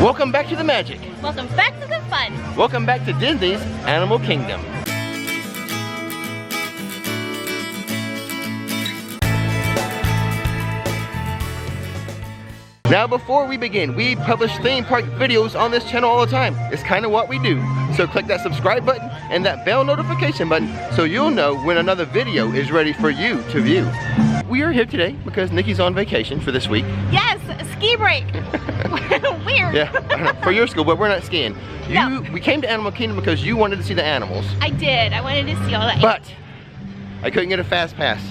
Welcome back to the magic. Welcome back to the fun. Welcome back to Disney's Animal Kingdom. Now before we begin, we publish theme park videos on this channel all the time. It's kind of what we do. So click that subscribe button and that bell notification button so you'll know when another video is ready for you to view. We are here today because Nikki's on vacation for this week. Yes, ski break. Weird. Yeah, for your school, but we're not skiing. No. We came to Animal Kingdom because you wanted to see the animals. I did. I wanted to see all that. But I couldn't get a fast pass.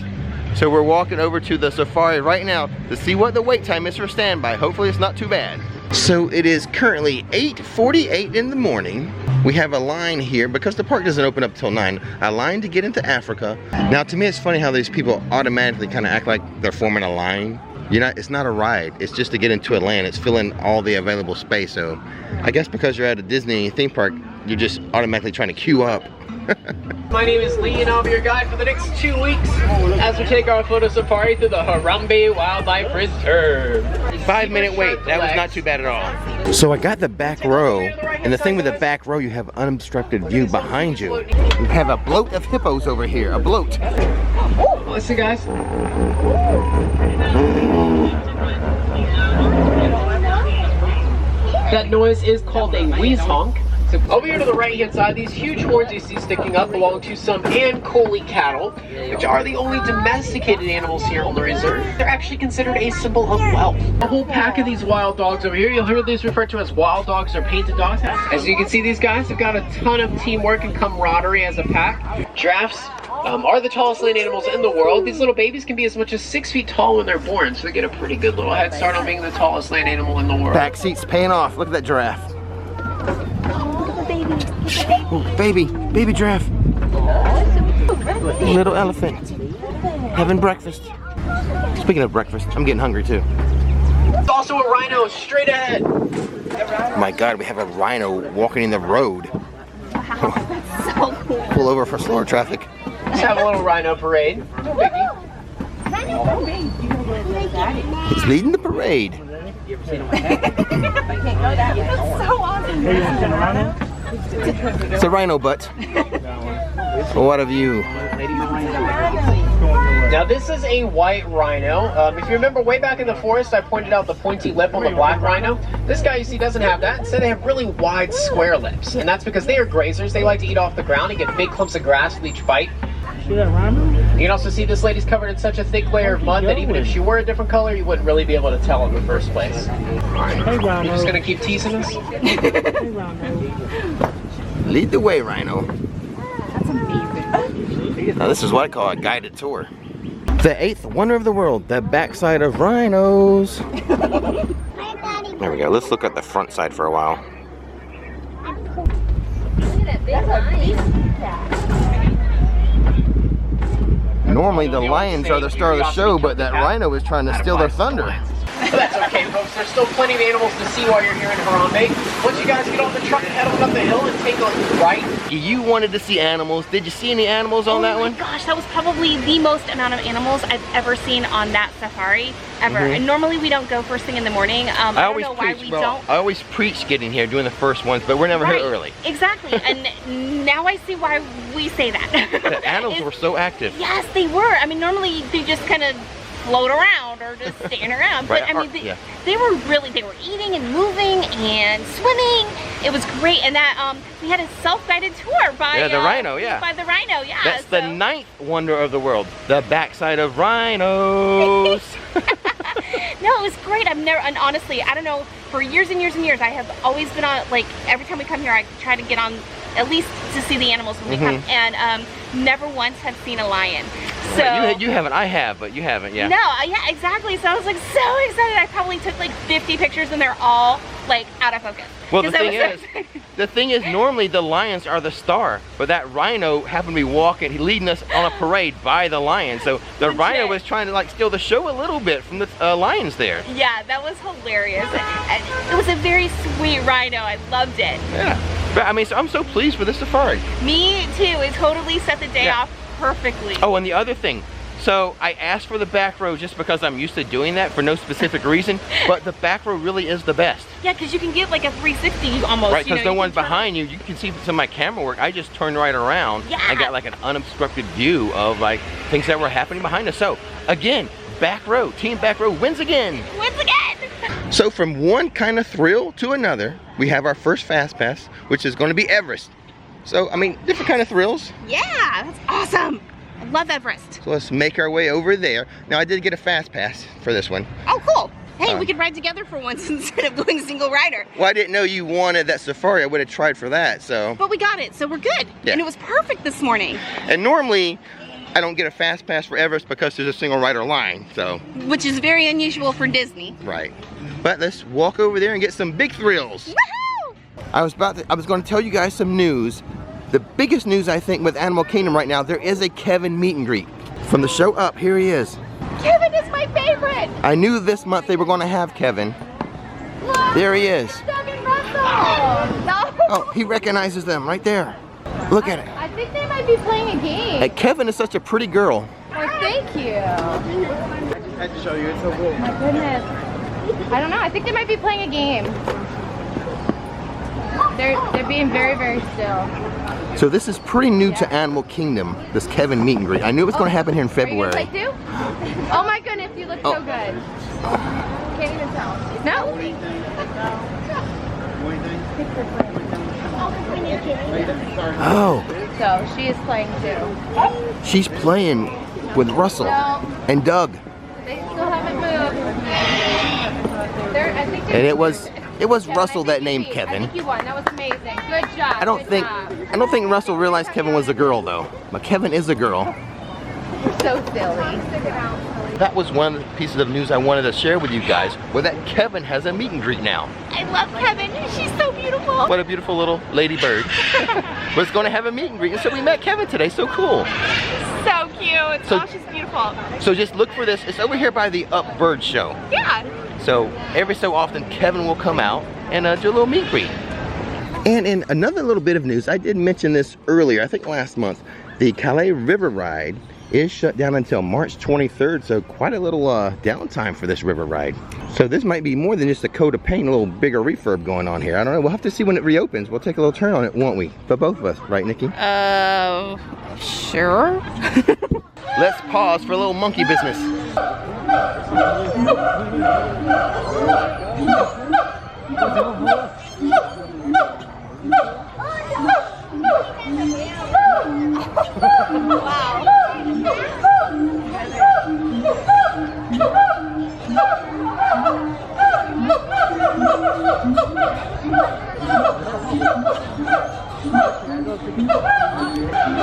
So we're walking over to the safari right now to see what the wait time is for standby. Hopefully it's not too bad. So it is currently 8:48 in the morning. We have a line here because the park doesn't open up till 9. A line to get into Africa. Now to me it's funny how these people automatically kind of act like they're forming a line. It's not a ride. It's just to get into a land. It's filling all the available space. So I guess because you're at a Disney theme park, you're just automatically trying to queue up. My name is Lee and I'll be your guide for the next 2 weeks as we take our photo safari through the Harambe Wildlife Reserve. 5-minute wait, that was not too bad at all. So I got the back row, and the thing with the back row, you have unobstructed view behind you. We have a bloat of hippos over here, a bloat. Listen guys. That noise is called a wheeze honk. So over here to the right hand side, these huge horns you see sticking up belong to some Ankole cattle, which are the only domesticated animals here on the reserve. They're actually considered a symbol of wealth. A whole pack of these wild dogs over here, you'll hear these referred to as wild dogs or painted dogs. As you can see, these guys have got a ton of teamwork and camaraderie as a pack. Giraffes are the tallest land animals in the world. These little babies can be as much as 6 feet tall when they're born, so they get a pretty good little head start on being the tallest land animal in the world. Back seat's paying off. Look at that giraffe. Ooh, baby giraffe. Little elephant. Having breakfast. Speaking of breakfast, I'm getting hungry too. There's also a rhino straight ahead. Oh my God, we have a rhino walking in the road. Wow, that's so cool. Pull over for slower traffic. Let's have a little rhino parade. No biggie. He's leading the parade. That's so awesome. It's a rhino butt. What of you? Now this is a white rhino. If you remember way back in the forest, I pointed out the pointy lip on the black rhino. This guy you see doesn't have that. Instead they have really wide square lips. And that's because they are grazers. They like to eat off the ground and get big clumps of grass with each bite. You can also see this lady's covered in such a thick layer of mud that even if she were a different color, you wouldn't really be able to tell in the first place. Alright, you're just gonna keep teasing us? Lead the way, rhino. That's amazing. Now this is what I call a guided tour. The 8th wonder of the world, the backside of rhinos. There we go, let's look at the front side for a while. Normally the lions are the star of the show, but that rhino is trying to steal their thunder. But that's okay, folks. There's still plenty of animals to see while you're here in Harambe. Once you guys get off the truck and head on up the hill and take a right. You wanted to see animals. Did you see any animals on that one? Oh my gosh, that was probably the most amount of animals I've ever seen on that safari, ever. And normally we don't go first thing in the morning. I don't know why we don't. I always preach getting here, doing the first ones, but we're never here early. Exactly, and now I see why we say that. The animals were so active. Yes, they were. I mean, normally they just kind of float around or just stand around, but I mean they were eating and moving and swimming. It was great, and that we had a self-guided tour by the rhino, by the rhino, yeah. That's the 9th wonder of the world, the backside of rhinos. No, it was great. I've never, and honestly, I don't know, for years and years and years, I have always been on, like, every time we come here, I try to get on at least to see the animals when we come, and never once have seen a lion. So you haven't, I have, but you haven't, yeah. No, yeah, exactly. So I was like so excited. I probably took like 50 pictures and they're all like out of focus. Well, the thing is, normally the lions are the star, but that rhino happened to be walking, leading us on a parade by the lion. So the rhino was trying to like steal the show a little bit from the lions there. Yeah, that was hilarious. And it was a very sweet rhino. I loved it. Yeah, but I mean, so I'm so pleased with this safari. Me too. It totally set the day off perfectly. Oh, and the other thing, So I asked for the back row just because I'm used to doing that for no specific reason, but the back row really is the best. Yeah, because you can get like a 360 almost. Right, because no one's behind you. You can see some of my camera work. I just turned right around and got like an unobstructed view of like things that were happening behind us. So again, back row, team back row wins again. Wins again! So from one kind of thrill to another, we have our first fast pass, which is going to be Everest. So, I mean, different kind of thrills. Yeah, that's awesome. I love Everest. So let's make our way over there. Now, I did get a fast pass for this one. Oh, cool. Hey, we could ride together for once instead of going single rider. Well, I didn't know you wanted that Safari. I would have tried for that, so. But we got it, so we're good. Yeah. And it was perfect this morning. And normally, I don't get a fast pass for Everest because there's a single rider line, so. Which is very unusual for Disney. Right. But let's walk over there and get some big thrills. Woohoo! I was going to tell you guys some news. The biggest news, I think, with Animal Kingdom right now, there is a Kevin meet and greet. From the show Up, here he is. Kevin is my favorite! I knew this month they were going to have Kevin. Look, There he is. Doug and Russell! No! Oh, he recognizes them right there. Look at it. I think they might be playing a game. Hey, Kevin is such a pretty girl. Well, thank you. I just had to show you, it's so cool. My goodness. I don't know. I think they might be playing a game. They're being very, very still. So this is pretty new to Animal Kingdom, this Kevin meet and greet. I knew it was going to happen here in February. Are you gonna play too? Oh my goodness, you look so good. Can't even tell. No? Oh, So she is playing too. she's playing with Russell and Doug. They still haven't moved. I think And it was Russell that named I Kevin. think you won. That was amazing. Good job. I don't think Russell realized Kevin was a girl though. But Kevin is a girl. You're so silly. That was one of the pieces of news I wanted to share with you guys, was that Kevin has a meet and greet now. I love Kevin. She's so beautiful. What a beautiful little lady bird. Was going to have a meet and greet, and so we met Kevin today. So cool. So cute. So- Oh, she's beautiful. So just look for this. It's over here by the Up Bird Show. Yeah. So every so often, Kevin will come out and do a little meet and greet. And in another little bit of news, I did mention this earlier, I think last month, the Calais River Ride is shut down until March 23rd, so quite a little downtime for this river ride. So this might be more than just a coat of paint, a little bigger refurb going on here. I don't know, we'll have to see when it reopens. We'll take a little turn on it, won't we? For both of us, right, Nikki? Sure. Let's pause for a little monkey business.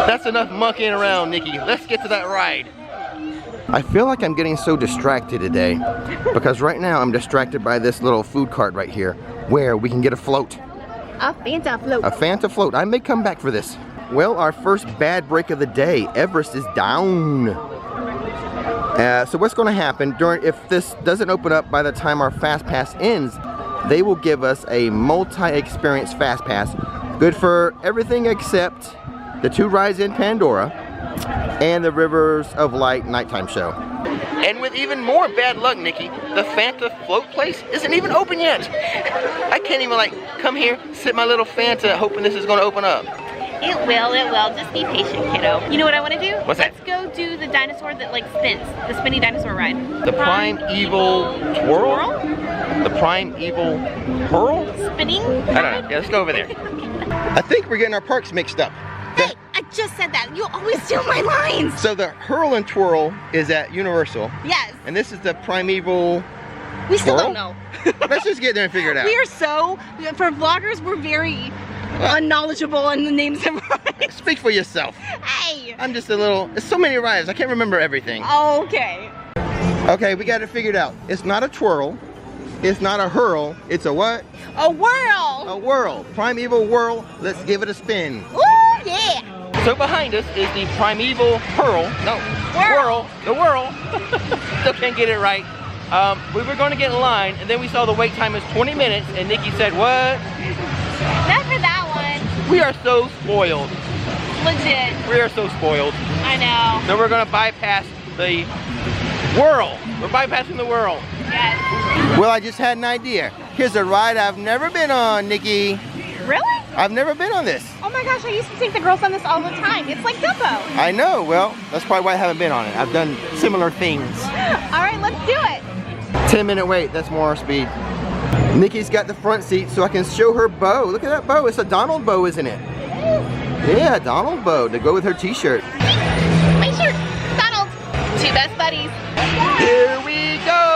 That's enough monkeying around, Nikki. Let's get to that ride. I feel like I'm getting so distracted today because right now I'm distracted by this little food cart right here where we can get a float. A Fanta float. A Fanta float. I may come back for this. Well, our first bad break of the day. Everest is down. So what's going to happen if this doesn't open up by the time our fast pass ends, they will give us a multi-experience fast pass, good for everything except the 2 rides in Pandora and the Rivers of Light nighttime show. And with even more bad luck, Nikki, the Fanta float place isn't even open yet. I can't even like come here, sip my little Fanta, hoping this is going to open up. It will. Just be patient, kiddo. You know what I want to do? What's that? Let's go do the dinosaur that like spins. The spinny dinosaur ride. The Primeval Twirl? The Primeval Hurl? Spinning? I don't know. Yeah, let's go over there. I think we're getting our parks mixed up. Hey, I just said that. You always steal my lines. So the Hurl and Twirl is at Universal, Yes. and this is the Primeval. We still Twirl? don't know. Let's just get there and figure it out. We are for vloggers, we're very unknowledgeable on the names of rides. Speak for yourself. Hey. I'm just a little, there's so many rides, I can't remember everything. Okay. Okay, we got it figured out. It's not a twirl, it's not a hurl, it's a what? A whirl. A whirl. Primeval whirl, let's give it a spin. Ooh, yeah. So behind us is the Primeval Hurl. No, Whirl. The whirl. Still can't get it right. We were going to get in line, and then we saw the wait time is 20 minutes, and Nikki said, what? Not for that one. We are so spoiled. Legit. We are so spoiled. I know. So we're going to bypass the world. We're bypassing the world. Yes. Well, I just had an idea. Here's a ride I've never been on, Nikki. Really? I've never been on this. Oh my gosh, I used to take the girls on this all the time. It's like Dumbo. I know, well, that's probably why I haven't been on it. I've done similar things. All right, let's do it. 10-minute wait, that's more speed. Nikki's got the front seat so I can show her bow. Look at that bow, it's a Donald bow, isn't it? Yeah, Donald bow to go with her t-shirt. My shirt, Donald. Two best buddies. Here we go!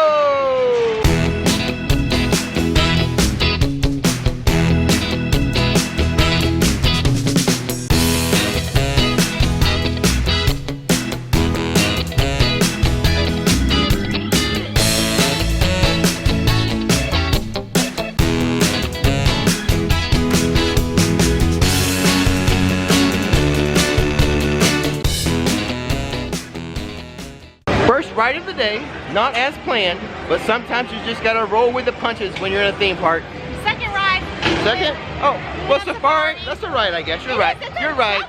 First ride of the day, not as planned, but sometimes you just gotta roll with the punches when you're in a theme park. Second ride. Second? Oh, well, Safari, that's a ride, I guess. You're right. You're right.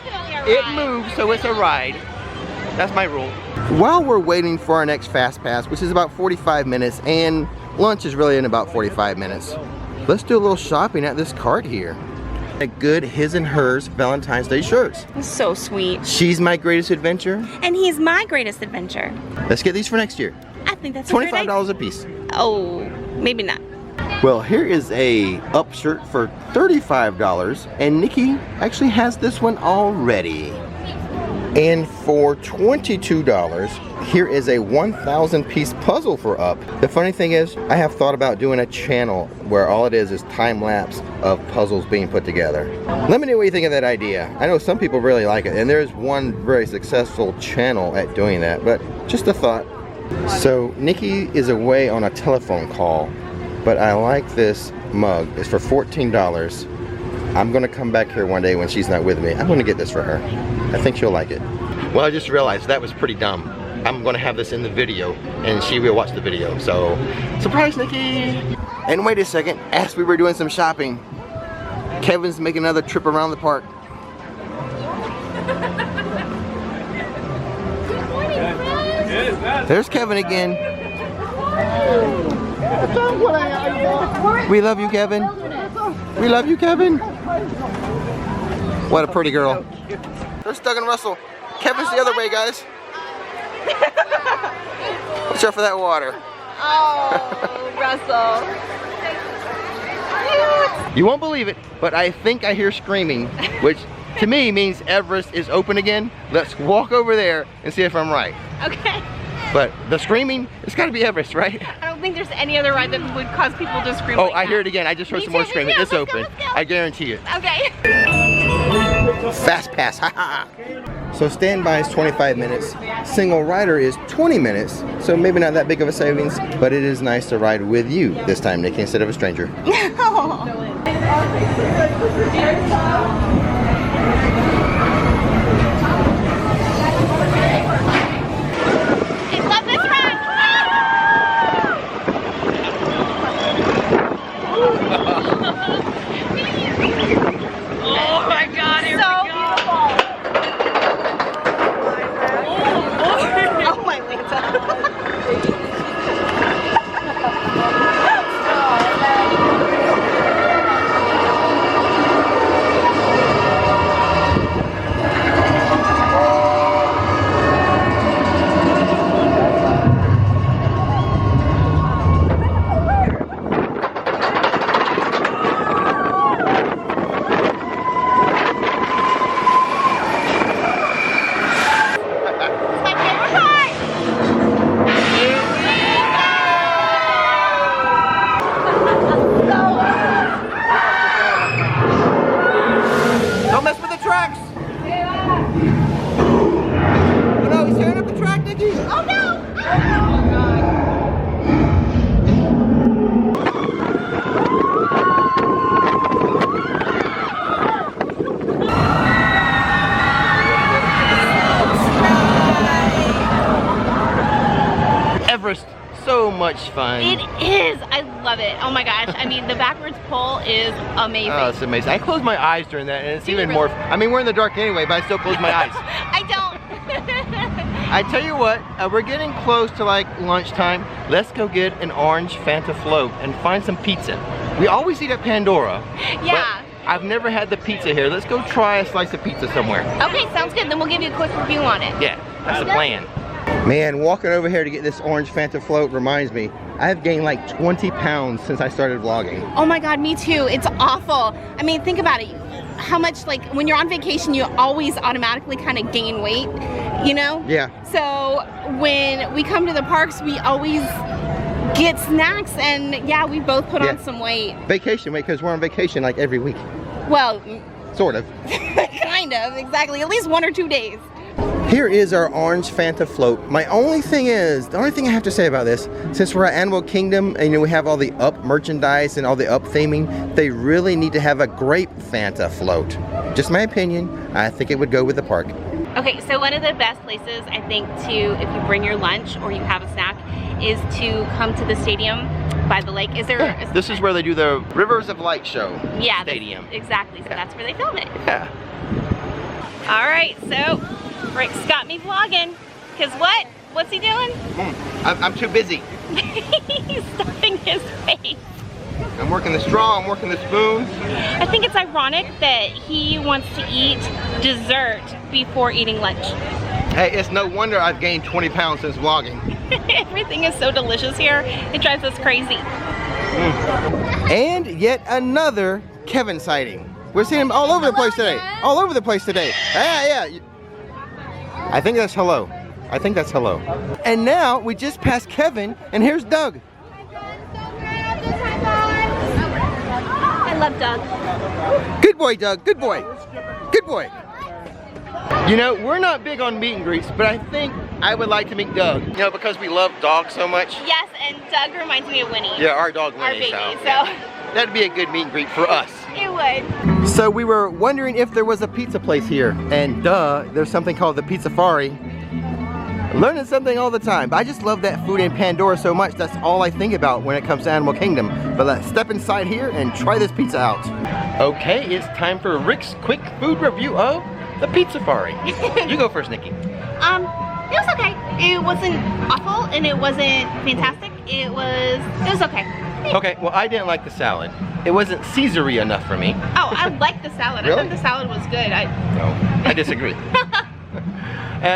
It moves, so it's a ride. That's my rule. While we're waiting for our next Fast Pass, which is about 45 minutes, and lunch is really in about 45 minutes, let's do a little shopping at this cart here. A good his and hers Valentine's Day shirts. So sweet. She's my greatest adventure. And he's my greatest adventure. Let's get these for next year. I think that's a great idea. $25 a piece. Oh, maybe not. Well, here is a up shirt for $35, and Nikki actually has this one already. And for $22, here is a 1,000 piece puzzle for up. The funny thing is, I have thought about doing a channel where all it is time lapse of puzzles being put together. Let me know what you think of that idea. I know some people really like it, and there's one very successful channel at doing that, but just a thought. So Nikki is away on a telephone call, but I like this mug. It's for $14. I'm gonna come back here one day when she's not with me. I'm gonna get this for her. I think she'll like it. Well, I just realized that was pretty dumb. I'm gonna have this in the video, and she will watch the video, so surprise, Nikki! And wait a second, as we were doing some shopping, Kevin's making another trip around the park. There's Kevin again. We love you, Kevin. We love you, Kevin. What a pretty girl. There's Doug and Russell. Kevin's the other way, guys. Watch out for that water. Oh, Russell. You won't believe it, but I think I hear screaming, which to me means Everest is open again. Let's walk over there and see if I'm right. Okay. But the screaming, it's gotta be Everest, right? I don't think there's any other ride that would cause people to scream Oh, like I that. hear it again. I just heard Me some more too, screaming. yeah, It's let's go, open. let's go. I guarantee it. Okay. Fast pass, haha. So standby is 25 minutes. Single rider is 20 minutes. So maybe not that big of a savings, but it is nice to ride with you this time, Nikki, instead of a stranger. Oh my God, here we go. Oh my Lanta. Don't mess with the tracks. Oh no, he's tearing up the track, Nikki. Oh no! Everest, so much fun. It is. I love it. Oh my gosh. I mean, the backwards pull is amazing. Oh, it's amazing. I close my eyes during that, and it's Do you even really? more. I mean, we're in the dark anyway, but I still close my eyes. I don't. I tell you what, we're getting close to like lunchtime. Let's go get an orange Fanta float and find some pizza. We always eat at Pandora. Yeah. But I've never had the pizza here. Let's go try a slice of pizza somewhere. Okay, sounds good. Then we'll give you a quick review on it. Yeah, that's the plan. Man, walking over here to get this orange Fanta float reminds me, I've gained like 20 pounds since I started vlogging. Oh my God, me too. It's awful. I mean, think about it. How much, like, when you're on vacation, you always automatically kind of gain weight, you know? Yeah. So when we come to the parks, we always get snacks, and yeah, we both put on some weight. Vacation weight, because we're on vacation like every week. Well, sort of. kind of, exactly. At least 1 or 2 days. Here is our orange Fanta float. My only thing is, the only thing I have to say about this, since we're at Animal Kingdom and you know, we have all the Up merchandise and all the Up theming, they really need to have a grape Fanta float. Just my opinion, I think it would go with the park. Okay, so one of the best places I think to, if you bring your lunch or you have a snack, is to come to the stadium by the lake. Is there? Yeah, this is where they do the Rivers of Light show. Yeah, stadium. Exactly. So that's where they film it. Yeah. All right, so Rick's got me vlogging. Cause what? What's he doing? I'm too busy. He's stuffing his face. I'm working the straw, I'm working the spoon. I think it's ironic that he wants to eat dessert before eating lunch. Hey, it's no wonder I've gained 20 pounds since vlogging. Everything is so delicious here. It drives us crazy. And yet another Kevin sighting. We're seeing him all over the place today. All over the place today. Yeah. I think that's hello. I think that's hello. And now we just passed Kevin, and here's Doug. I love Doug. Good boy, Doug. Good boy. Good boy. You know, we're not big on meet and greets, but I think I would like to meet Doug. You know, because we love dogs so much. Yes, and Doug reminds me of Winnie. Yeah, our dog Winnie. Our baby, so. Yeah. That'd be a good meet and greet for us. It would. So we were wondering if there was a pizza place here, and duh, there's something called the Pizzafari. Learning something all the time. But I just love that food in Pandora so much, that's all I think about when it comes to Animal Kingdom. But let's step inside here and try this pizza out. Okay, it's time for Rick's quick food review of the Pizzafari. You go first, Nikki. It was okay. It wasn't awful and it wasn't fantastic. It was okay. Okay, well I didn't like the salad. It wasn't Caesar-y enough for me. Oh, I liked the salad. Really? I thought the salad was good. No, I disagree.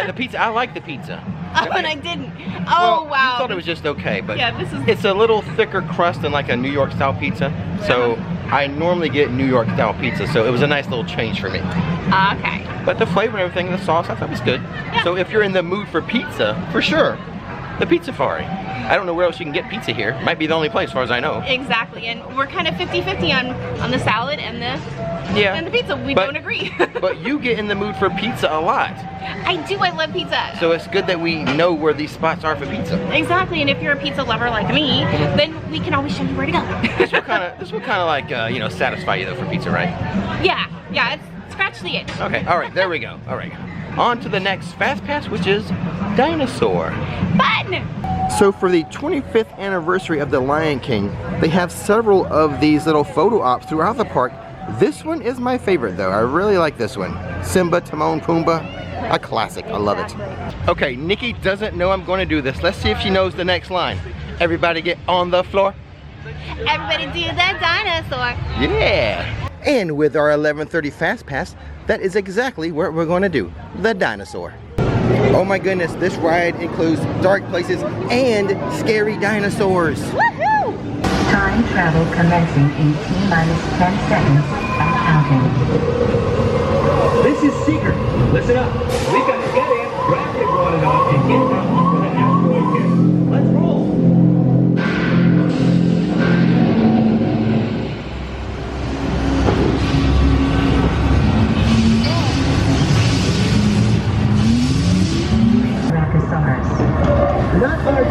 The pizza, I like the pizza. Oh, and I didn't. Oh, well, wow. You thought it was just okay, but yeah, this is... it's a little thicker crust than like a New York style pizza. So I normally get New York style pizza, so it was a nice little change for me. Okay. But the flavor and everything, the sauce, I thought was good. Yeah. So if you're in the mood for pizza, for sure, the Pizzafari. I don't know where else you can get pizza here. Might be the only place, as far as I know. Exactly, and we're kind of 50-50 on the salad and the pizza. We don't agree. But you get in the mood for pizza a lot. I do. I love pizza. So it's good that we know where these spots are for pizza. Exactly, and if you're a pizza lover like me, then we can always show you where to go. This will kind of like you know, satisfy you though for pizza, right? Yeah. It's scratch the itch. Okay. All right. There we go. All right. On to the next fast pass, which is Dinosaur. Fun. So for the 25th anniversary of The Lion King, they have several of these little photo ops throughout the park. This one is my favorite though. I really like this one. Simba, Timon, Pumbaa, a classic. I love it. Okay, Nikki doesn't know I'm going to do this. Let's see if she knows the next line. Everybody get on the floor. Everybody do that dinosaur. Yeah. And with our 11:30 fast pass, that is exactly what we're going to do. The Dinosaur. Oh my goodness, this ride includes dark places and scary dinosaurs. Woohoo! Time travel commencing in T-10 seconds and counting. This is Secret. Listen up. We've got to get in, rapidly run it off, and get down for the asteroid hit. Let's roll. Not hard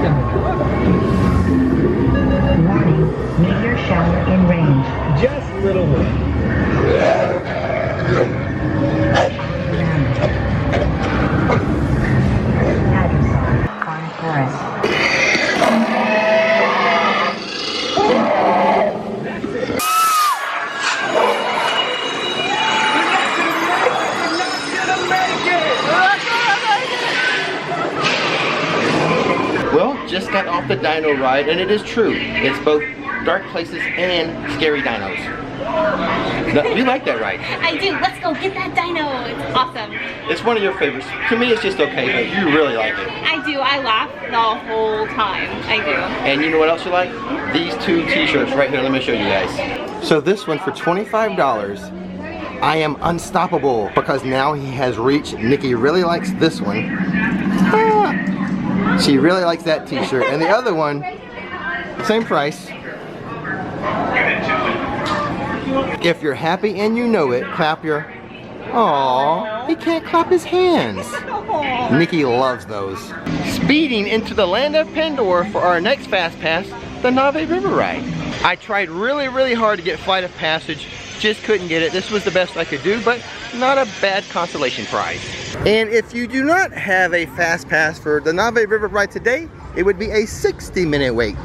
Warning, meteor shower in range. just little one. Dinosaur, Carnotaurus. the dino ride, and it is true. It's both dark places and scary dinos. No, you like that ride? I do. Let's go get that dino. It's awesome. It's one of your favorites. To me, it's just okay, but you really like it. I do. I laugh the whole time. I do. And you know what else you like? These two t-shirts right here. Let me show you guys. So this one for $25. I am unstoppable because now he has reached. Nikki really likes this one. Ah, she really likes that t-shirt. And the other one, same price. If you're happy and you know it, clap your... Aww, he can't clap his hands. Nikki loves those. Speeding into the land of Pandora for our next Fast Pass, the Nave River ride. I tried really hard to get Flight of Passage, just couldn't get it. This was the best I could do, but not a bad consolation prize. And if you do not have a Fast Pass for the Nave River ride today, it would be a 60-minute wait.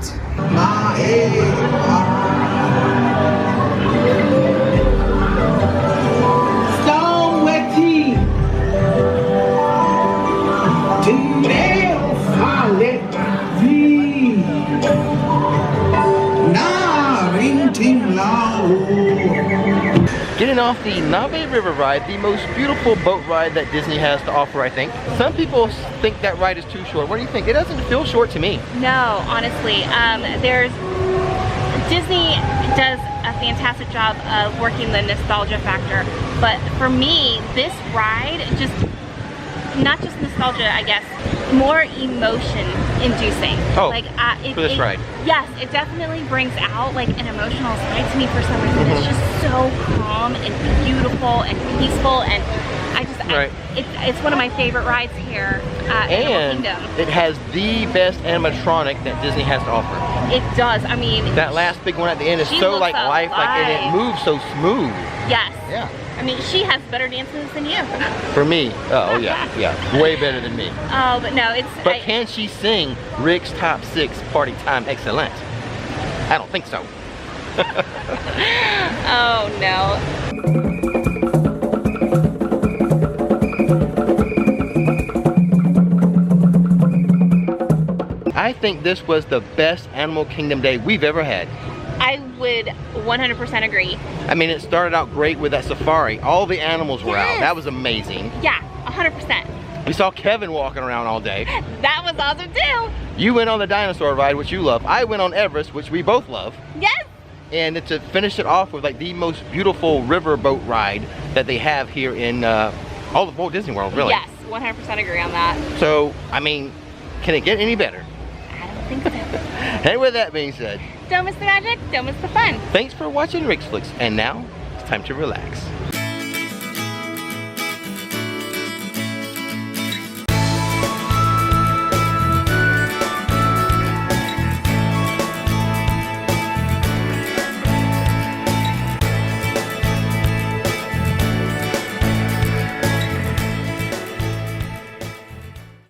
Getting off the Nave River ride, the most beautiful boat ride that Disney has to offer, I think. Some people think that ride is too short. What do you think? It doesn't feel short to me. No, honestly. Disney does a fantastic job of working the nostalgia factor. But for me, this ride just, not just nostalgia, I guess, more emotion inducing. Oh, for this ride. Yes, it definitely brings out like an emotional side to me for some reason. It's just so calm and beautiful and peaceful, and it's one of my favorite rides here at Animal Kingdom. It has the best animatronic that Disney has to offer. It does. I mean, that last big one at the end is so like lifelike, and it moves so smooth. Yes. Yeah. I mean, she has better dances than you. For me, oh yeah, way better than me. Oh, but no, it's... But can she sing Rick's Top 6 Party Time Excellent? I don't think so. Oh no. I think this was the best Animal Kingdom day we've ever had. I would 100% agree. I mean, it started out great with that safari. All the animals were out. That was amazing. Yeah, 100%. We saw Kevin walking around all day. That was awesome too. You went on the Dinosaur ride, which you love. I went on Everest, which we both love. Yes. And to finish it off with like the most beautiful river boat ride that they have here in all of Walt Disney World, really. Yes, 100% agree on that. So, I mean, can it get any better? I don't think so. And with that being said, don't miss the magic, don't miss the fun. Thanks for watching Rick's Flicks, and now it's time to relax.